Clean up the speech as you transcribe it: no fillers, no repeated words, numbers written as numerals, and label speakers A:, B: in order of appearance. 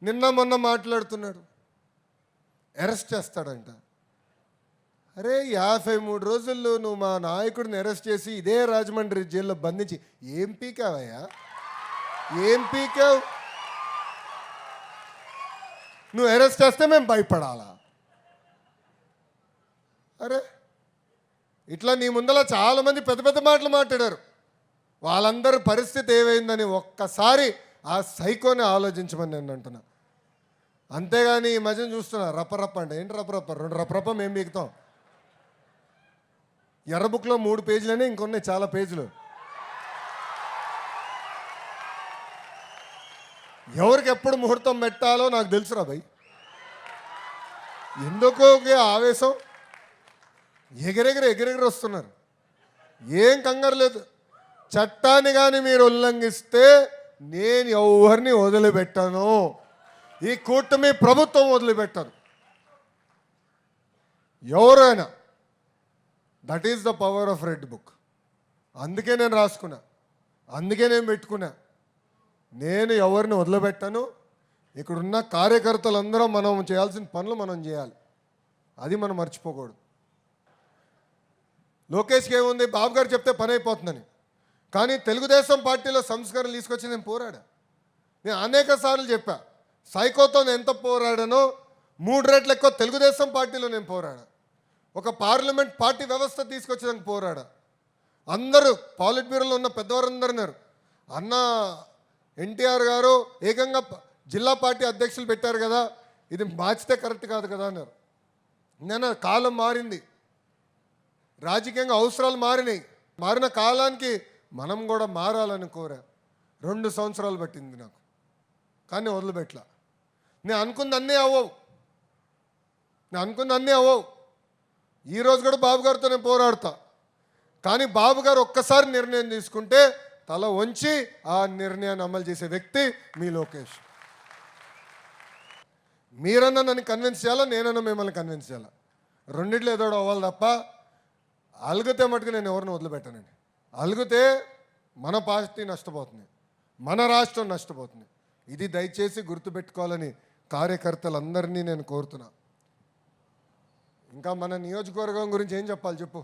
A: నిన్న మొన్న మాట్లాడుతున్నాడు, అరెస్ట్ చేస్తాడంట. అరే 53 రోజుల్లో నువ్వు మా నాయకుడిని అరెస్ట్ చేసి ఇదే రాజమండ్రి జైల్లో బంధించి ఏం పీకావయ్యా? ఏం పీకావు? నువ్వు అరెస్ట్ చేస్తే మేము భయపడాలా? అరే ఇట్లా నీ ముందర చాలామంది పెద్ద పెద్ద మాటలు మాట్లాడారు. వాళ్ళందరి పరిస్థితి ఏమైందని ఒక్కసారి ఆ సైకోని ఆలోచించమని నేను అంటున్నా. అంతేగాని ఈ మధ్యన చూస్తున్నా రప్పరప్ప అంటే ఏంటి రప్పరప్ప? 2 రప్పరప్ప మేము మిగుతాం. ఎర్ర బుక్లో 3 పేజీలనే, ఇంకొన్నాయి చాలా పేజీలు. ఎవరికి ఎప్పుడు ముహూర్తం పెట్టాలో నాకు తెలుసురా భయ్. ఎందుకో ఆవేశం, ఎగిరెగిరి వస్తున్నారు. ఏం కంగారు లేదు. చట్టాన్ని కానీ మీరు ఉల్లంఘిస్తే నేను ఎవరిని వదిలిపెట్టాను. ఈ కూటమి ప్రభుత్వం వదిలిపెట్టాను. ఎవరైనా. That is the power of red book. అందుకే నేను రాసుకున్నా, అందుకే నేను పెట్టుకున్నా. నేను ఎవరిని వదిలిపెట్టాను. ఇక్కడున్న కార్యకర్తలందరూ మనం చేయాల్సిన పనులు మనం చేయాలి. అది మనం మర్చిపోకూడదు. లోకేష్కి ఏముంది, బాబు గారు చెప్తే పని అయిపోతుందని. కానీ తెలుగుదేశం పార్టీలో సంస్కరణలు తీసుకొచ్చి నేను పోరాడా. నేను అనేక సార్లు చెప్పా, సైకోతో నేను ఎంత పోరాడానో 3 రెట్లు ఎక్కువ తెలుగుదేశం పార్టీలో నేను పోరాడా. ఒక పార్లమెంట్ పార్టీ వ్యవస్థ తీసుకొచ్చేదానికి పోరాడా. అందరూ పాలిట్ బ్యూరోలో ఉన్న పెద్దవారందరూ అన్నారు, అన్న ఎన్టీఆర్ గారు ఏకంగా జిల్లా పార్టీ అధ్యక్షులు పెట్టారు కదా, ఇది మార్చితే కరెక్ట్ కాదు కదా అన్నారు. నేను కాలం మారింది, రాజకీయంగా అవసరాలు మారినాయి. మారిన కాలానికి మనం కూడా మారాలని కోరా. 2 సంవత్సరాలు పట్టింది నాకు, కానీ వదిలిపెట్టలా. నేను అనుకుంది అన్నీ అవ్వవు. ఈరోజు కూడా బాబు గారితో నేను పోరాడతా. కానీ బాబు గారు ఒక్కసారి నిర్ణయం తీసుకుంటే తల వంచి ఆ నిర్ణయాన్ని అమలు చేసే వ్యక్తి మీ లోకేష్. మీరన్నా నన్ను కన్విన్స్ చేయాలా, నేనన్నా మిమ్మల్ని కన్విన్స్ చేయాలా. రెండిట్లో ఏదో అవ్వాలి తప్ప అలుగుతే మటుకు నేను ఎవరిని వదిలిపెట్టానండి. అలుగుతే మన పార్టీ నష్టపోతుంది, మన రాష్ట్రం నష్టపోతుంది. ఇది దయచేసి గుర్తుపెట్టుకోవాలని కార్యకర్తలందరినీ నేను కోరుతున్నా. ఇంకా మన నియోజకవర్గం గురించి ఏం చెప్పాలి చెప్పు.